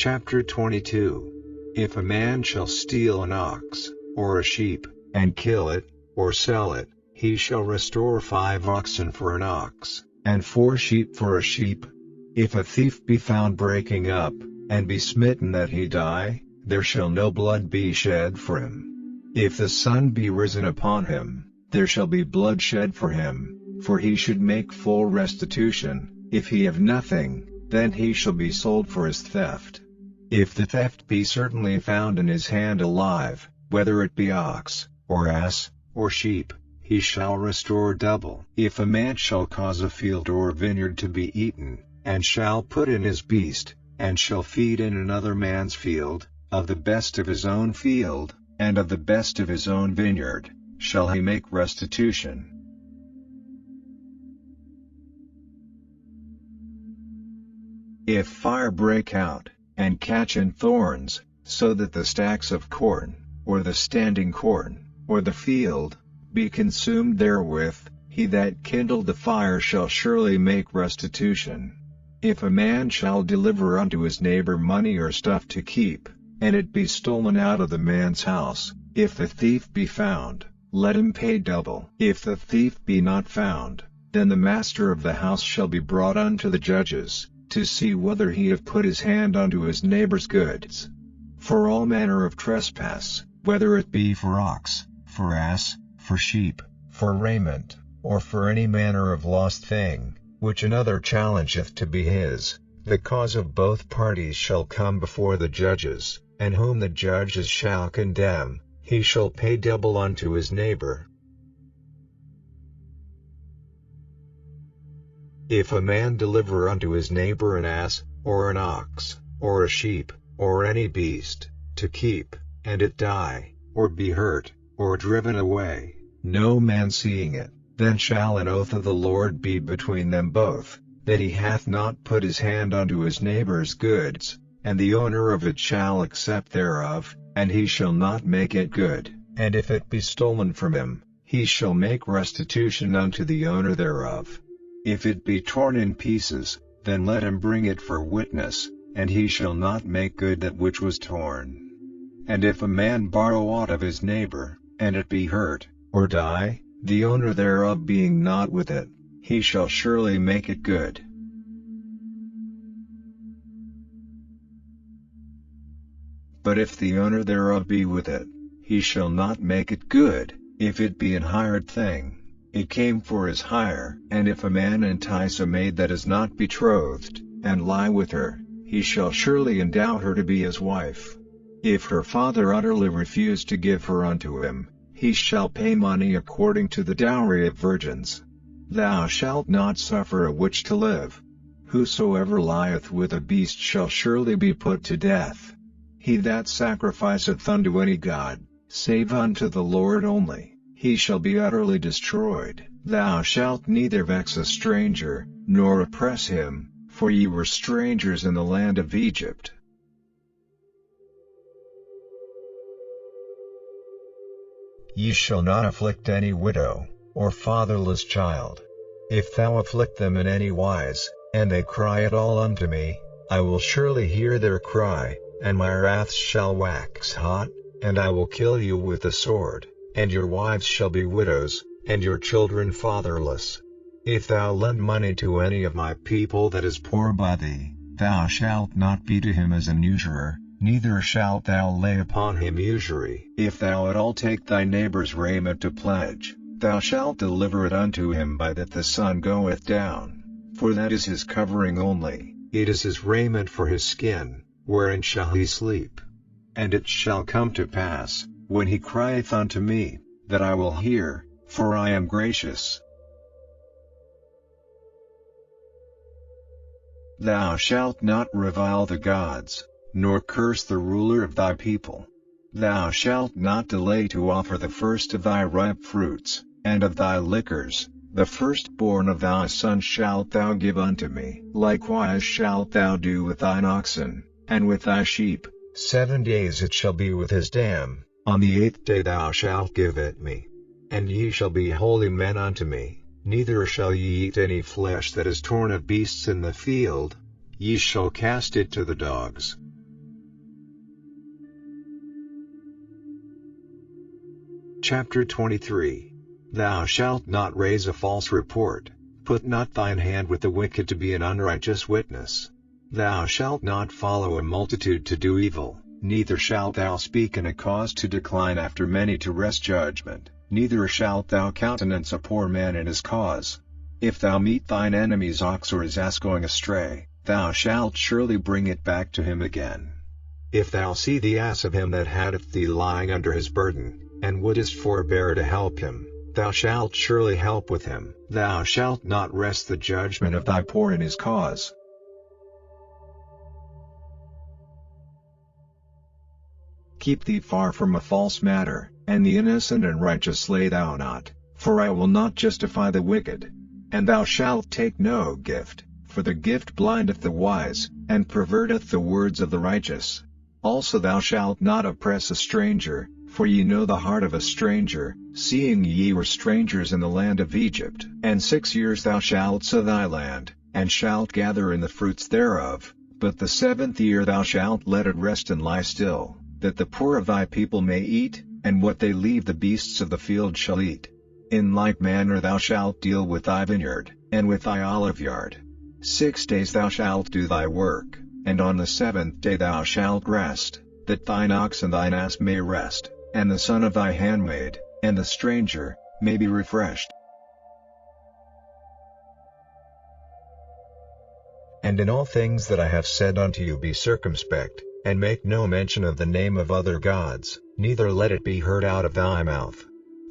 Chapter 22. If a man shall steal an ox, or a sheep, and kill it, or sell it, he shall restore 5 oxen for an ox, and 4 sheep for a sheep. If a thief be found breaking up, and be smitten that he die, there shall no blood be shed for him. If the sun be risen upon him, there shall be blood shed for him, for he should make full restitution. If he have nothing, then he shall be sold for his theft. If the theft be certainly found in his hand alive, whether it be ox, or ass, or sheep, he shall restore double. If a man shall cause a field or vineyard to be eaten, and shall put in his beast, and shall feed in another man's field, of the best of his own field, and of the best of his own vineyard, shall he make restitution. If fire break out, and catch in thorns, so that the stacks of corn, or the standing corn, or the field, be consumed therewith, he that kindled the fire shall surely make restitution. If a man shall deliver unto his neighbor money or stuff to keep, and it be stolen out of the man's house, if the thief be found, let him pay double. If the thief be not found, then the master of the house shall be brought unto the judges, to see whether he have put his hand unto his neighbor's goods. For all manner of trespass, whether it be for ox, for ass, for sheep, for raiment, or for any manner of lost thing, which another challengeth to be his, the cause of both parties shall come before the judges, and whom the judges shall condemn, he shall pay double unto his neighbor. If a man deliver unto his neighbor an ass, or an ox, or a sheep, or any beast, to keep, and it die, or be hurt, or driven away, no man seeing it, then shall an oath of the Lord be between them both, that he hath not put his hand unto his neighbor's goods, and the owner of it shall accept thereof, and he shall not make it good. And if it be stolen from him, he shall make restitution unto the owner thereof. If it be torn in pieces, then let him bring it for witness, and he shall not make good that which was torn. And if a man borrow aught of his neighbor, and it be hurt, or die, the owner thereof being not with it, he shall surely make it good. But if the owner thereof be with it, he shall not make it good. If it be an hired thing, it came for his hire. And if a man entice a maid that is not betrothed, and lie with her, he shall surely endow her to be his wife. If her father utterly refuse to give her unto him, he shall pay money according to the dowry of virgins. Thou shalt not suffer a witch to live. Whosoever lieth with a beast shall surely be put to death. He that sacrificeth unto any god, save unto the Lord only, he shall be utterly destroyed. Thou shalt neither vex a stranger, nor oppress him, for ye were strangers in the land of Egypt. Ye shall not afflict any widow, or fatherless child. If thou afflict them in any wise, and they cry at all unto me, I will surely hear their cry, and my wrath shall wax hot, and I will kill you with the sword, and your wives shall be widows, and your children fatherless. If thou lend money to any of my people that is poor by thee, thou shalt not be to him as an usurer, neither shalt thou lay upon him usury. If thou at all take thy neighbor's raiment to pledge, thou shalt deliver it unto him by that the sun goeth down, for that is his covering only, it is his raiment for his skin, wherein shall he sleep. And it shall come to pass, when he crieth unto me, that I will hear, for I am gracious. Thou shalt not revile the gods, nor curse the ruler of thy people. Thou shalt not delay to offer the first of thy ripe fruits, and of thy liquors, the firstborn of thy sons shalt thou give unto me. Likewise shalt thou do with thine oxen, and with thy sheep. 7 days it shall be with his dam, on the 8th day thou shalt give it me. And ye shall be holy men unto me, neither shall ye eat any flesh that is torn of beasts in the field, ye shall cast it to the dogs. Chapter 23. Thou shalt not raise a false report. Put not thine hand with the wicked to be an unrighteous witness. Thou shalt not follow a multitude to do evil, neither shalt thou speak in a cause to decline after many to wrest judgment, neither shalt thou countenance a poor man in his cause. If thou meet thine enemy's ox or his ass going astray, thou shalt surely bring it back to him again. If thou see the ass of him that hateth thee lying under his burden, and wouldest forbear to help him, thou shalt surely help with him. Thou shalt not wrest the judgment of thy poor in his cause. Keep thee far from a false matter, and the innocent and righteous slay thou not, for I will not justify the wicked. And thou shalt take no gift, for the gift blindeth the wise, and perverteth the words of the righteous. Also thou shalt not oppress a stranger, for ye know the heart of a stranger, seeing ye were strangers in the land of Egypt. And 6 years thou shalt sow thy land, and shalt gather in the fruits thereof, but the 7th year thou shalt let it rest and lie still, that the poor of thy people may eat, and what they leave the beasts of the field shall eat. In like manner thou shalt deal with thy vineyard, and with thy oliveyard. 6 days thou shalt do thy work, and on the 7th day thou shalt rest, that thine ox and thine ass may rest, and the son of thy handmaid, and the stranger, may be refreshed. And in all things that I have said unto you be circumspect, and make no mention of the name of other gods, neither let it be heard out of thy mouth.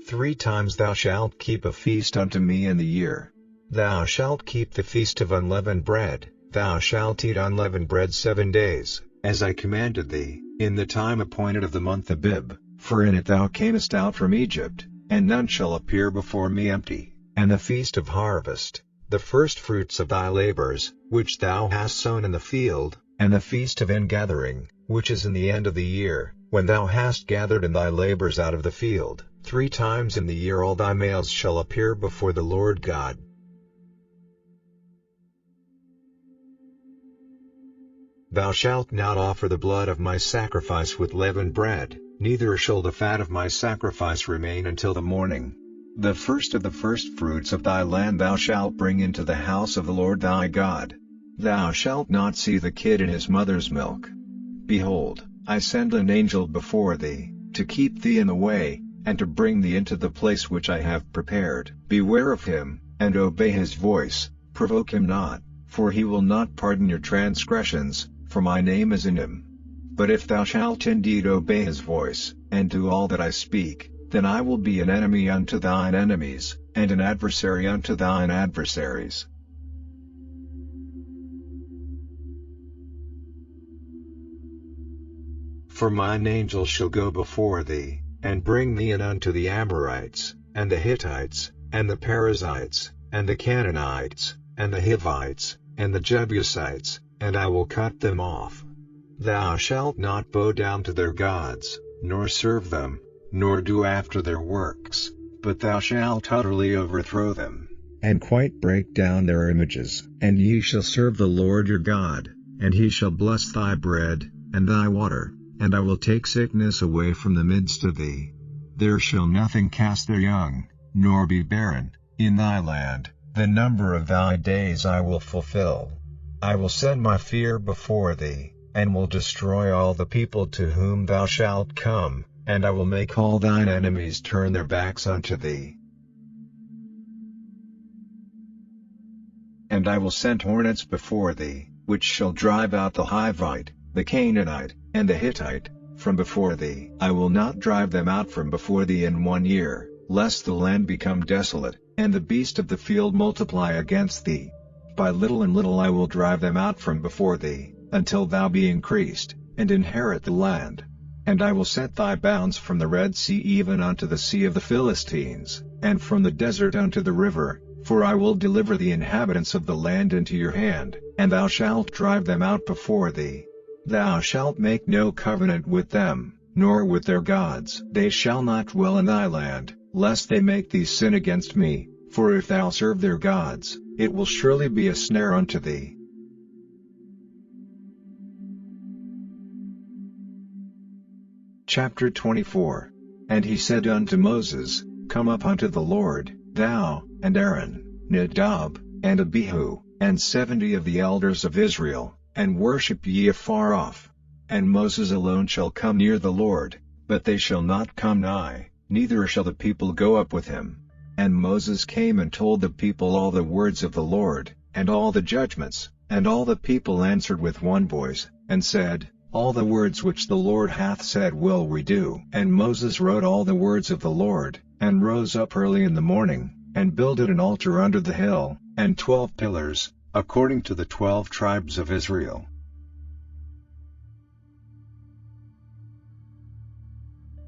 3 times thou shalt keep a feast unto me in the year. Thou shalt keep the feast of unleavened bread. Thou shalt eat unleavened bread 7 days, as I commanded thee, in the time appointed of the month Abib, for in it thou camest out from Egypt, and none shall appear before me empty. And the feast of harvest, the first fruits of thy labors, which thou hast sown in the field, and the feast of ingathering, which is in the end of the year, when thou hast gathered in thy labors out of the field. 3 times in the year all thy males shall appear before the Lord God. Thou shalt not offer the blood of my sacrifice with leavened bread, neither shall the fat of my sacrifice remain until the morning. The first of the firstfruits of thy land thou shalt bring into the house of the Lord thy God. Thou shalt not see the kid in his mother's milk. Behold, I send an angel before thee, to keep thee in the way, and to bring thee into the place which I have prepared. Beware of him, and obey his voice, provoke him not, for he will not pardon your transgressions, for my name is in him. But if thou shalt indeed obey his voice, and do all that I speak, then I will be an enemy unto thine enemies, and an adversary unto thine adversaries. For mine angel shall go before thee, and bring thee in unto the Amorites, and the Hittites, and the Perizzites, and the Canaanites, and the Hivites, and the Jebusites, and I will cut them off. Thou shalt not bow down to their gods, nor serve them, nor do after their works, but thou shalt utterly overthrow them, and quite break down their images. And ye shall serve the Lord your God, and he shall bless thy bread, and thy water, and I will take sickness away from the midst of thee. There shall nothing cast their young, nor be barren, in thy land. The number of thy days I will fulfill. I will send my fear before thee, and will destroy all the people to whom thou shalt come, and I will make all thine enemies turn their backs unto thee. And I will send hornets before thee, which shall drive out the Hivite, the Canaanite, and the Hittite, from before thee. I will not drive them out from before thee in 1 year, lest the land become desolate, and the beast of the field multiply against thee. By little and little I will drive them out from before thee, until thou be increased, and inherit the land. And I will set thy bounds from the Red Sea even unto the sea of the Philistines, and from the desert unto the river, for I will deliver the inhabitants of the land into your hand, and thou shalt drive them out before thee. Thou shalt make no covenant with them, nor with their gods. They shall not dwell in thy land, lest they make thee sin against me, for if thou serve their gods, it will surely be a snare unto thee. Chapter 24. And he said unto Moses, Come up unto the Lord, thou, and Aaron, Nadab, and Abihu, and 70 of the elders of Israel, and worship ye afar off. And Moses alone shall come near the Lord, but they shall not come nigh, neither shall the people go up with him. And Moses came and told the people all the words of the Lord, and all the judgments, and all the people answered with one voice, and said, All the words which the Lord hath said will we do. And Moses wrote all the words of the Lord, and rose up early in the morning, and builded an altar under the hill, and 12 pillars, according to the 12 tribes of Israel.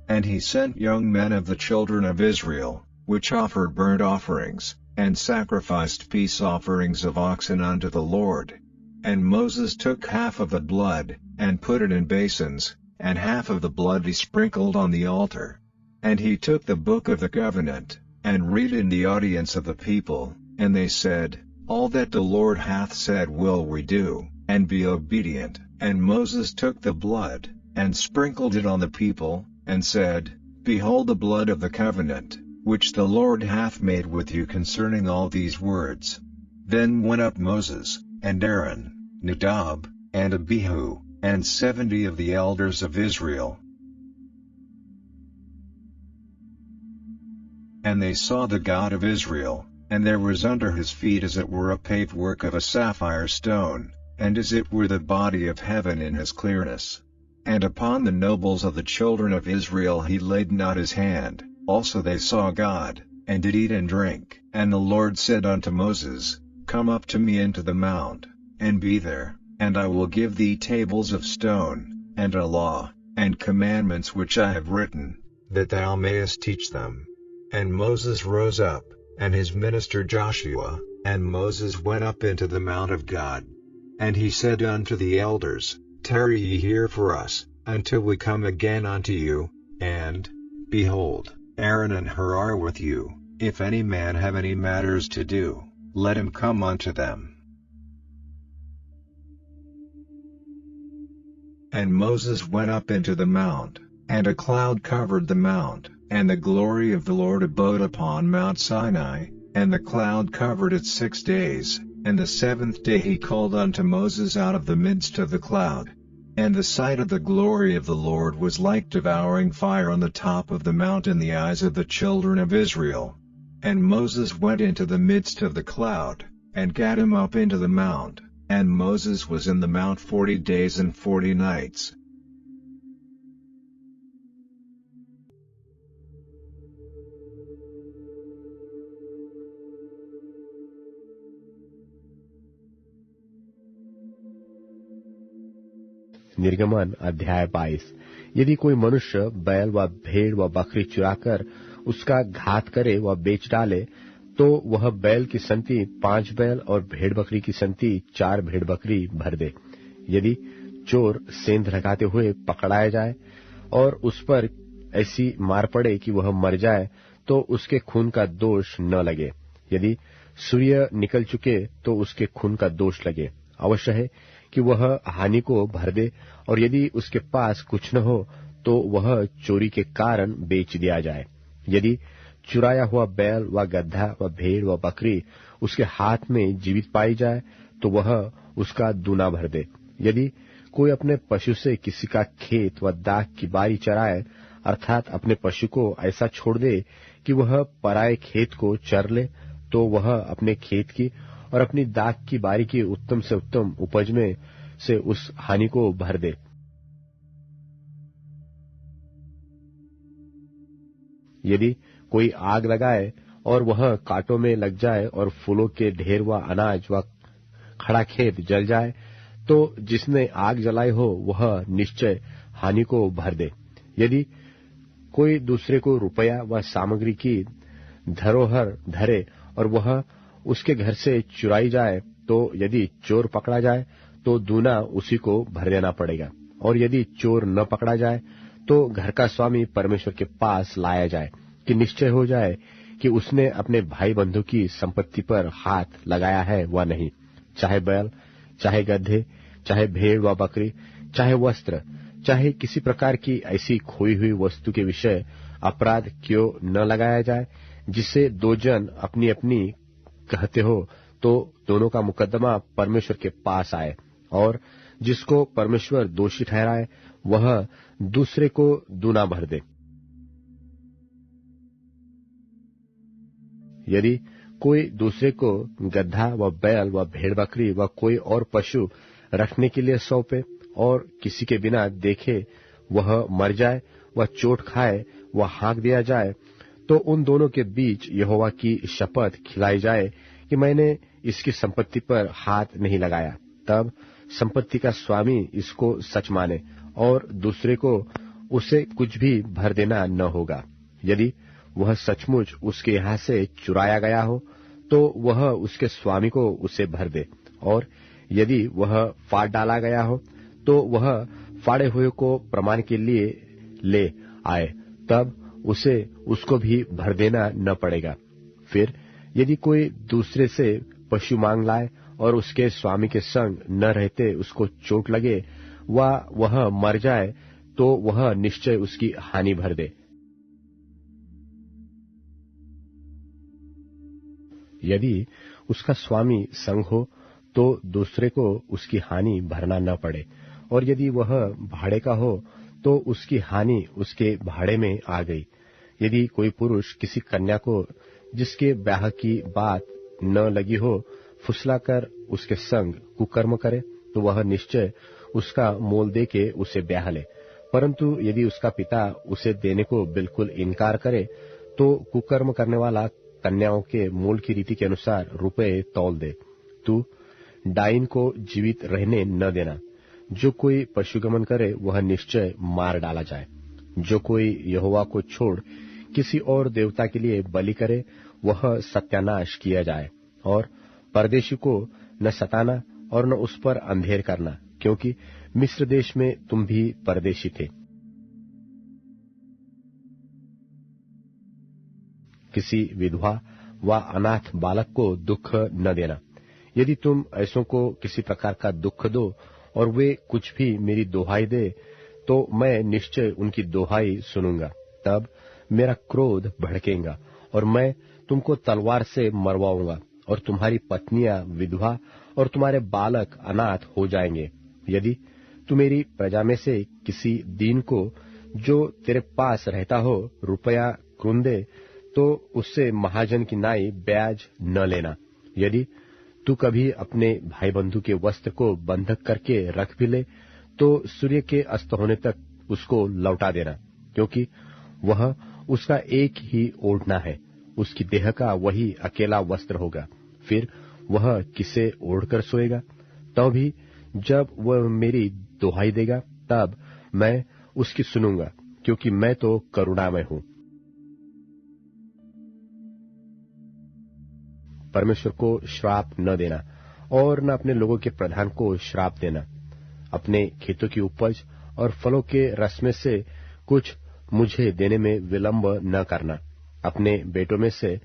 And he sent young men of the children of Israel, which offered burnt offerings, and sacrificed peace offerings of oxen unto the Lord. And Moses took half of the blood, and put it in basins, and half of the blood he sprinkled on the altar. And he took the book of the covenant, and read in the audience of the people, and they said, All that the Lord hath said will we do, and be obedient. And Moses took the blood, and sprinkled it on the people, and said, Behold the blood of the covenant, which the Lord hath made with you concerning all these words. Then went up Moses, and Aaron, Nadab, and Abihu, and 70 of the elders of Israel. And they saw the God of Israel, and there was under his feet as it were a paved work of a sapphire stone, and as it were the body of heaven in his clearness. And upon the nobles of the children of Israel he laid not his hand. Also they saw God, and did eat and drink. And the Lord said unto Moses, Come up to me into the mount, and be there, and I will give thee tables of stone, and a law, and commandments which I have written, that thou mayest teach them. And Moses rose up, and his minister Joshua, and Moses went up into the mount of God. And he said unto the elders, Tarry ye here for us, until we come again unto you, and, behold, Aaron and Hur are with you. If any man have any matters to do, let him come unto them. And Moses went up into the mount, and a cloud covered the mount, and the glory of the Lord abode upon Mount Sinai, and the cloud covered it 6 days. And the 7th day he called unto Moses out of the midst of the cloud. And the sight of the glory of the Lord was like devouring fire on the top of the mount in the eyes of the children of Israel. And Moses went into the midst of the cloud, and gat him up into the mount, and Moses was in the mount 40 days and 40 nights. निर्गमन अध्याय 22। यदि कोई मनुष्य बैल व भेड़ व बकरी चुराकर उसका घात करे व बेच डाले, तो वह बैल की संति 5 बैल और भेड़ बकरी की संति 4 भेड़ बकरी भर दे। यदि चोर सेंध लगाते हुए पकड़ाया जाए और उस पर ऐसी मार पड़े कि वह मर जाए, तो उसके खून का दोष न लगे। यदि सूर्य निकल चुके तो उसके खून का दोष लगे। अवश्य है कि वह हानि को भर दे, और यदि उसके पास कुछ न हो तो वह चोरी के कारण बेच दिया जाए। यदि चुराया हुआ बैल व गदहा व भेड़ व बकरी उसके हाथ में जीवित पाई जाए, तो वह उसका दूना भर दे। यदि कोई अपने पशु से किसी का खेत व दाख की बारी चराए, अर्थात अपने पशु को ऐसा छोड़ दे कि वह पराए खेत को चर ले, तो वह अपने खेत की और अपनी दाख की बारी की उत्तम से उत्तम उपज में से उस हानि को भर दे। यदि कोई आग लगाए और वह कांटों में लग जाए और फूलों के ढेर व अनाज व खड़ा खेत जल जाए, तो जिसने आग जलाई हो वह निश्चय हानि को भर दे। यदि कोई दूसरे को रुपया व सामग्री की धरोहर धरे और वह उसके घर से चुराई जाए, तो यदि चोर पकड़ा जाए तो दूना उसी को भर देना पड़ेगा। और यदि चोर न पकड़ा जाए तो घर का स्वामी परमेश्वर के पास लाया जाए, कि निश्चय हो जाए कि उसने अपने भाई बंधु की संपत्ति पर हाथ लगाया है व नहीं। चाहे बैल, चाहे गधे, चाहे भेड़ व बकरी, चाहे वस्त्र, चाहे किसी प्रकार की ऐसी खोई हुई वस्तु के विषय अपराध क्यों न लगाया जाए जिससे दो जन अपनी अपनी कहते हो, तो दोनों का मुकदमा परमेश्वर के पास आए, और जिसको परमेश्वर दोषी ठहराए वह दूसरे को दूना भर दे। यदि कोई दूसरे को गदहा व बैल व भेड़ बकरी व कोई और पशु रखने के लिए सौंपे और किसी के बिना देखे वह मर जाए व चोट खाए व हाँक दिया जाए, तो उन दोनों के बीच यहोवा की शपथ खिलाई जाए कि मैंने इसकी संपत्ति पर हाथ नहीं लगाया। तब संपत्ति का स्वामी इसको सच माने और दूसरे को उसे कुछ भी भर देना न होगा। यदि वह सचमुच उसके यहाँ से चुराया गया हो तो वह उसके स्वामी को उसे भर दे, और यदि वह फाड़ डाला गया हो तो वह फाड़े हुए को प्रमाण के लिए ले आए, तब उसे उसको भी भर देना न पड़ेगा। फिर यदि कोई दूसरे से पशु मांग लाए और उसके स्वामी के संग न रहते उसको चोट लगे व वह मर जाए, तो वह निश्चय उसकी हानि भर दे। यदि उसका स्वामी संग हो तो दूसरे को उसकी हानि भरना न पड़े, और यदि वह भाड़े का हो तो उसकी हानि उसके भाड़े में आ गई। यदि कोई पुरुष किसी कन्या को जिसके ब्याह की बात न लगी हो फुसलाकर उसके संग कुकर्म करे, तो वह निश्चय उसका मोल दे के उसे ब्याह ले। परंतु यदि उसका पिता उसे देने को बिल्कुल इनकार करे, तो कुकर्म करने वाला कन्याओं के मोल की रीति के अनुसार रुपये तौल दे। तू डाइन को जीवित रहने न देना। जो कोई पशुगमन करे वह निश्चय मार डाला जाए। जो कोई यहोवा को छोड़ किसी और देवता के लिए बलि करे वह सत्यानाश किया जाए। और परदेशी को न सताना और न उस पर अंधेर करना, क्योंकि मिस्र देश में तुम भी परदेशी थे। किसी विधवा व अनाथ बालक को दुख न देना। यदि तुम ऐसों को किसी प्रकार का दुख दो और वे कुछ भी मेरी दोहाई दे, तो मैं निश्चय उनकी दोहाई सुनूंगा। तब मेरा क्रोध भड़केगा और मैं तुमको तलवार से मरवाऊंगा, और तुम्हारी पत्नियां विधवा और तुम्हारे बालक अनाथ हो जाएंगे। यदि तू मेरी प्रजा में से किसी दीन को जो तेरे पास रहता हो रुपया क्रुन दे, तो उससे महाजन की नाई ब्याज न लेना। यदि तू कभी अपने भाई बंधु के वस्त्र को बंधक करके रख भी ले, तो सूर्य के अस्त होने तक उसको लौटा देना, क्योंकि वह उसका एक ही ओढ़ना है, उसकी देह का वही अकेला वस्त्र होगा। फिर वह किसे ओढ़कर सोएगा? तो भी जब वह मेरी दोहाई देगा तब मैं उसकी सुनूंगा, क्योंकि मैं तो करुणामय हूं। परमेश्वर को श्राप न देना और न अपने लोगों के प्रधान को श्राप देना। अपने खेतों की उपज और फलों के रस में से कुछ मुझे देने में विलंब न करना। अपने बेटों में से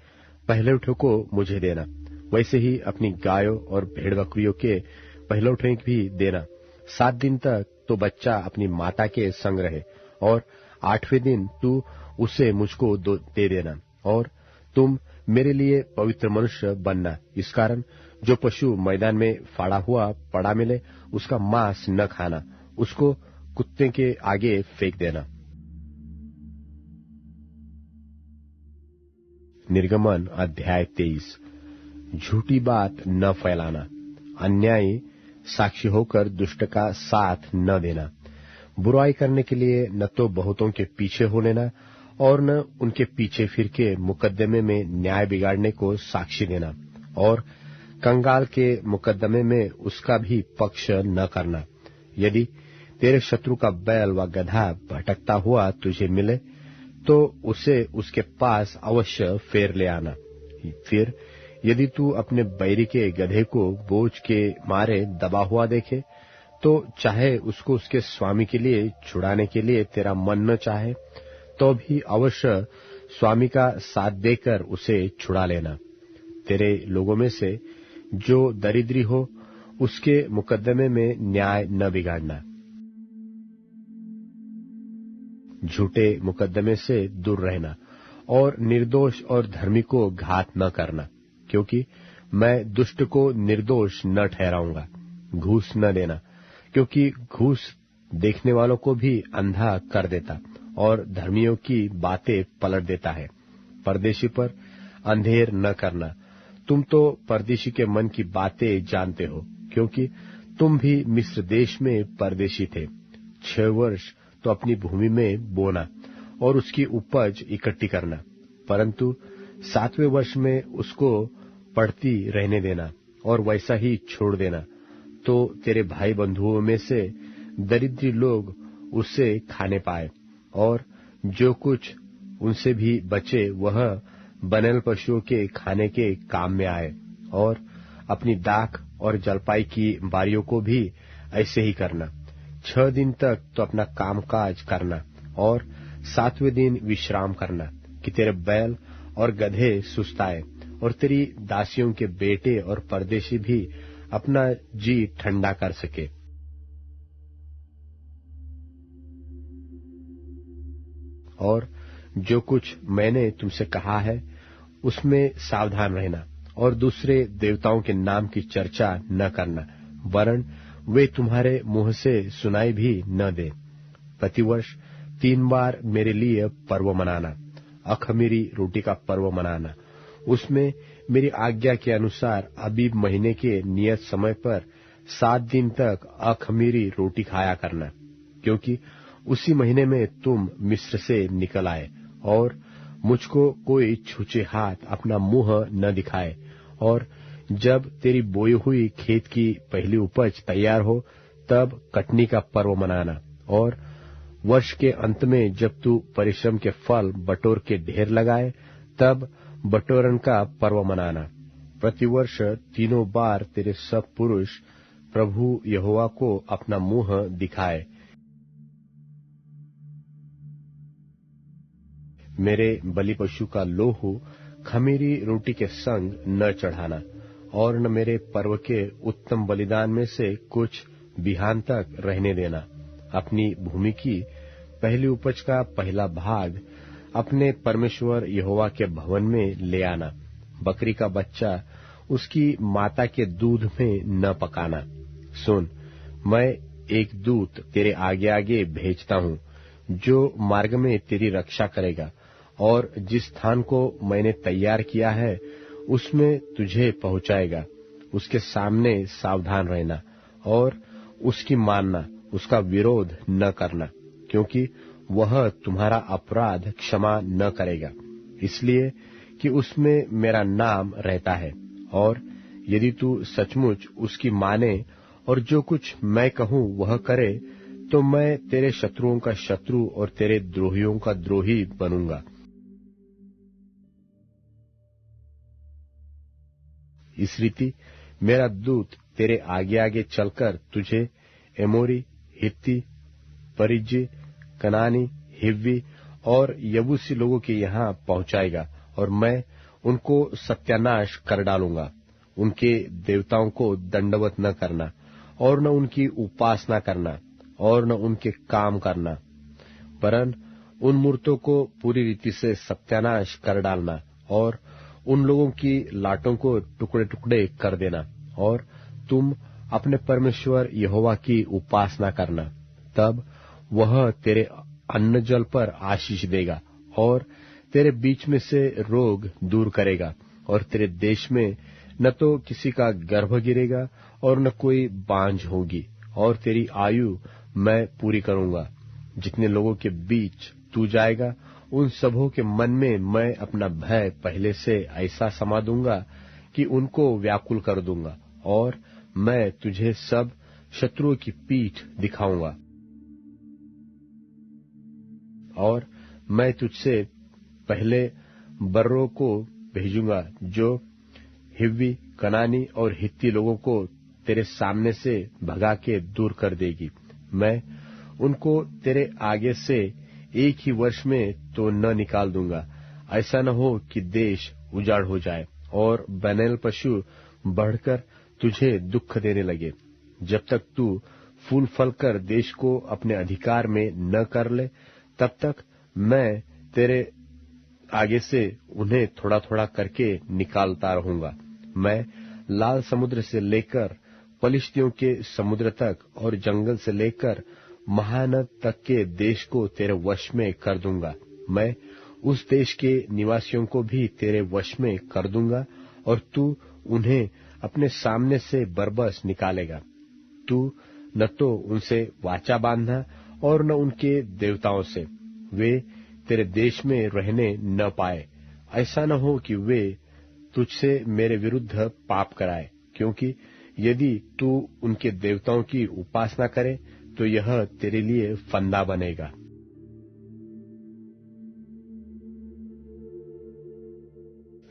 पहलौठों को मुझे देना। वैसे ही अपनी गायों और भेड़ बकरियों के पहलौठे भी देना। 7 दिन तक तो बच्चा अपनी माता के संग रहे, और 8वें दिन तू उसे मुझको दे देना। और तुम मेरे लिए पवित्र मनुष्य बनना। इस कारण जो पशु मैदान में फाड़ा हुआ पड़ा मिले उसका मांस न खाना, उसको कुत्ते के आगे फेंक देना। निर्गमन अध्याय 23। झूठी बात न फैलाना। अन्यायी साक्षी होकर दुष्ट का साथ न देना। बुराई करने के लिए न तो बहुतों के पीछे हो लेना और न उनके पीछे फिर के मुकदमे में न्याय बिगाड़ने को साक्षी देना, और कंगाल के मुकदमे में उसका भी पक्ष न करना। यदि तेरे शत्रु का बैल व गधा भटकता हुआ तुझे मिले तो उसे उसके पास अवश्य फेर ले आना। फिर यदि तू अपने बैरी के गधे को बोझ के मारे दबा हुआ देखे, तो चाहे उसको उसके स्वामी के लिए छुड़ाने के लिए तेरा मन न चाहे, तो भी अवश्य स्वामी का साथ देकर उसे छुड़ा लेना। तेरे लोगों में से जो दरिद्री हो उसके मुकदमे में न्याय न बिगाड़ना। झूठे मुकदमे से दूर रहना और निर्दोष और धर्मी को घात न करना, क्योंकि मैं दुष्ट को निर्दोष न ठहराऊंगा। घूस न देना, क्योंकि घूस देखने वालों को भी अंधा कर देता और धर्मियों की बातें पलट देता है। परदेशी पर अंधेर न करना। तुम तो परदेशी के मन की बातें जानते हो, क्योंकि तुम भी मिस्र देश में परदेशी थे। 6 वर्ष तो अपनी भूमि में बोना और उसकी उपज इकट्ठी करना, परंतु 7वें वर्ष में उसको पड़ती रहने देना और वैसा ही छोड़ देना, तो तेरे भाई बंधुओं में से दरिद्री लोग उससे खाने पाए, और जो कुछ उनसे भी बचे वह बनेल पशुओं के खाने के काम में आए। और अपनी दाख और जलपाई की बारियों को भी ऐसे ही करना। 6 दिन तक तो अपना कामकाज करना और 7वें दिन विश्राम करना, कि तेरे बैल और गधे सुस्ताए और तेरी दासियों के बेटे और परदेशी भी अपना जी ठंडा कर सके। और जो कुछ मैंने तुमसे कहा है उसमें सावधान रहना और दूसरे देवताओं के नाम की चर्चा न करना, वरन वे तुम्हारे मुंह से सुनाई भी न दे। प्रतिवर्ष 3 बार मेरे लिए पर्व मनाना। अखमीरी रोटी का पर्व मनाना, उसमें मेरी आज्ञा के अनुसार अबीब महीने के नियत समय पर 7 दिन तक अखमीरी रोटी खाया करना, क्योंकि उसी महीने में तुम मिस्र से निकल आए। और मुझको कोई छूछे हाथ अपना मुंह न दिखाए। और जब तेरी बोई हुई खेत की पहली उपज तैयार हो तब कटनी का पर्व मनाना। और वर्ष के अंत में जब तू परिश्रम के फल बटोर के ढेर लगाए तब बटोरन का पर्व मनाना। प्रतिवर्ष 3 बार तेरे सब पुरुष प्रभु यहोवा को अपना मुंह दिखाए। मेरे बलि पशु का लोहू खमीरी रोटी के संग न चढ़ाना, और न मेरे पर्व के उत्तम बलिदान में से कुछ बिहान तक रहने देना। अपनी भूमि की पहली उपज का पहला भाग अपने परमेश्वर यहोवा के भवन में ले आना। बकरी का बच्चा उसकी माता के दूध में न पकाना। सुन, मैं एक दूत तेरे आगे आगे भेजता हूँ, जो मार्ग में तेरी रक्षा करेगा, और जिस स्थान को मैंने तैयार किया है उसमें तुझे पहुंचाएगा। उसके सामने सावधान रहना और उसकी मानना, उसका विरोध न करना, क्योंकि वह तुम्हारा अपराध क्षमा न करेगा, इसलिए कि उसमें मेरा नाम रहता है। और यदि तू सचमुच उसकी माने और जो कुछ मैं कहूँ वह करे, तो मैं तेरे शत्रुओं का शत्रु और तेरे द्रोहियों का द्रोही बनूंगा। इस रीति मेरा दूत तेरे आगे आगे चलकर तुझे एमोरी, हित्ती, परिज्जी, कनानी, हिव्वी और यबूसी लोगों के यहाँ पहुंचाएगा, और मैं उनको सत्यानाश कर डालूंगा। उनके देवताओं को दंडवत न करना, और न उनकी उपासना करना, और न उनके काम करना, वरन उन मूर्तों को पूरी रीति से सत्यानाश कर डालना, और उन लोगों की लाटों को टुकड़े टुकड़े कर देना। और तुम अपने परमेश्वर यहोवा की उपासना करना, तब वह तेरे अन्न जल पर आशीष देगा और तेरे बीच में से रोग दूर करेगा, और तेरे देश में न तो किसी का गर्भ गिरेगा और न कोई बांझ होगी, और तेरी आयु मैं पूरी करूंगा। जितने लोगों के बीच तू जाएगा उन सबों के मन में मैं अपना भय पहले से ऐसा समा दूंगा कि उनको व्याकुल कर दूंगा, और मैं तुझे सब शत्रुओं की पीठ दिखाऊंगा। और मैं तुझसे पहले बर्रों को भेजूंगा, जो हिव्वी, कनानी और हित्ती लोगों को तेरे सामने से भगा के दूर कर देगी। मैं उनको तेरे आगे से एक ही वर्ष में तो न निकाल दूंगा, ऐसा न हो कि देश उजाड़ हो जाए और बनेल पशु बढ़कर तुझे दुख देने लगे। जब तक तू फूल फल कर देश को अपने अधिकार में न कर ले, तब तक मैं तेरे आगे से उन्हें थोड़ा थोड़ा करके निकालता रहूंगा। मैं लाल समुद्र से लेकर पलिश्तियों के समुद्र तक और जंगल से लेकर महानद तक के देश को तेरे वश में कर दूंगा। मैं उस देश के निवासियों को भी तेरे वश में कर दूंगा और तू उन्हें अपने सामने से बरबस निकालेगा। तू न तो उनसे वाचा बांधना और न उनके देवताओं से, वे तेरे देश में रहने न पाए। ऐसा न हो कि वे तुझसे मेरे विरुद्ध पाप कराए, क्योंकि यदि तू उनके देवताओं की उपासना करे तो यह तेरे लिए फंदा बनेगा।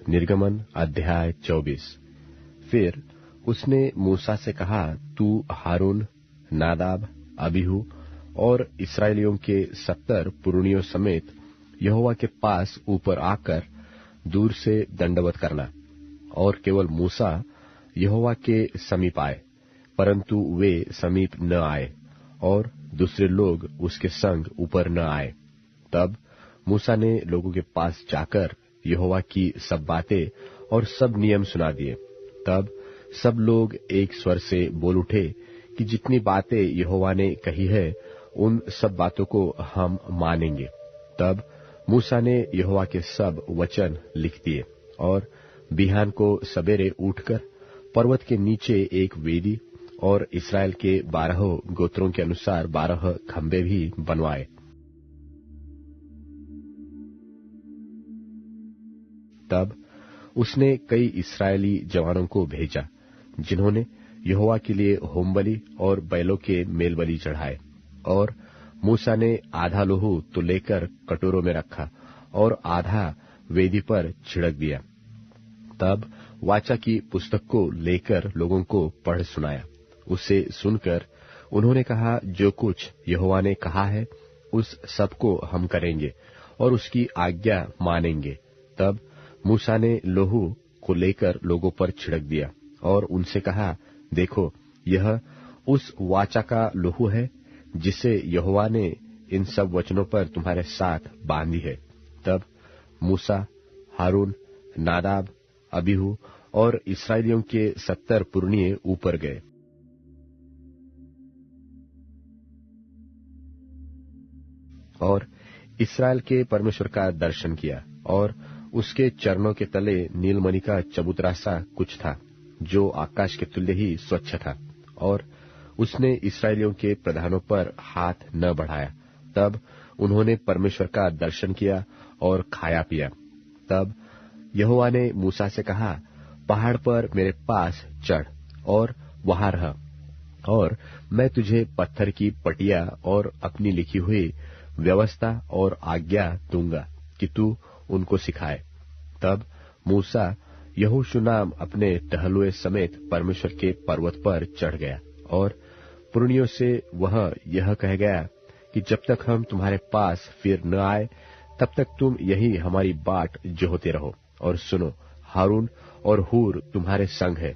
निर्गमन अध्याय 24। फिर उसने मूसा से कहा, तू हारून, नादाब, अबीहू और इस्राएलियों के 70 पुरनियों समेत यहोवा के पास ऊपर आकर दूर से दंडवत करना। और केवल मूसा यहोवा के समीप आए, परंतु वे समीप न आए और दूसरे लोग उसके संग ऊपर न आए। तब मूसा ने लोगों के पास जाकर यहोवा की सब बातें और सब नियम सुना दिए। तब सब लोग एक स्वर से बोल उठे कि जितनी बातें यहोवा ने कही है उन सब बातों को हम मानेंगे। तब मूसा ने यहोवा के सब वचन लिख दिए और बिहान को सवेरे उठकर पर्वत के नीचे एक वेदी और इस्राएल के 12 गोत्रों के अनुसार 12 खंबे भी बनवाए। तब उसने कई इस्राएली जवानों को भेजा, जिन्होंने यहोवा के लिए होमबलि और बैलों के मेलबलि चढ़ाए। और मूसा ने आधा लोहू तो लेकर कटोरों में रखा और आधा वेदी पर छिड़क दिया। तब वाचा की पुस्तक को लेकर लोगों को पढ़ सुनाया। उसे सुनकर उन्होंने कहा, जो कुछ यहोवा ने कहा है उस सब को हम करेंगे और उसकी आज्ञा मानेंगे। तब मूसा ने लोहू को लेकर लोगों पर छिड़क दिया और उनसे कहा, देखो, यह उस वाचा का लोहू है जिसे यहोवा ने इन सब वचनों पर तुम्हारे साथ बांधी है। तब मूसा, हारून, नादाब, अबीहू और इस्राएलियों के 70 पुरनिये ऊपर गए। और इस्राएल के परमेश्वर का दर्शन किया। और उसके चरणों के तले नीलमणि का चबूतरा सा कुछ था, जो आकाश के तुल्य ही स्वच्छ था। और उसने इस्राएलियों के प्रधानों पर हाथ न बढ़ाया। तब उन्होंने परमेश्वर का दर्शन किया और खाया पिया। तब यहोवा ने मूसा से कहा, पहाड़ पर मेरे पास चढ़ और वहां रह, और मैं तुझे पत्थर की पटिया और अपनी लिखी हुई व्यवस्था और आज्ञा दूंगा कि तू उनको सिखाए। तब मूसा यहोशू नाम अपने टहलुए समेत परमेश्वर के पर्वत पर चढ़ गया। और पुरनियों से वह यह कह गया कि जब तक हम तुम्हारे पास फिर न आए तब तक तुम यही हमारी बाट जोहते रहो। और सुनो, हारून और हूर तुम्हारे संग है,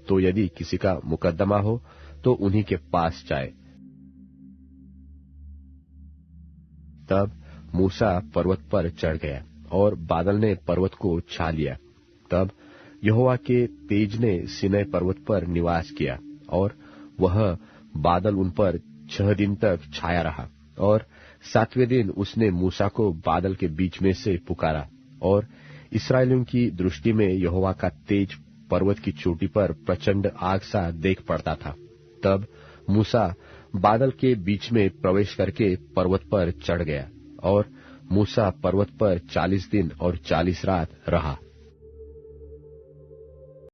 तो यदि किसी का मुकद्दमा हो तो उन्हीं के पास जाए। तब मूसा पर्वत पर चढ़ गया और बादल ने पर्वत को छा लिया। तब यहोवा के तेज ने सीनै पर्वत पर निवास किया और वह बादल उन पर 6 दिन तक छाया रहा। और 7वें दिन उसने मूसा को बादल के बीच में से पुकारा। और इस्राएलियों की दृष्टि में यहोवा का तेज पर्वत की चोटी पर प्रचंड आग सा देख पड़ता था। तब मूसा बादल के बीच में प्रवेश करके पर्वत पर चढ़ गया। और मूसा पर्वत पर 40 दिन और 40 रात रहा।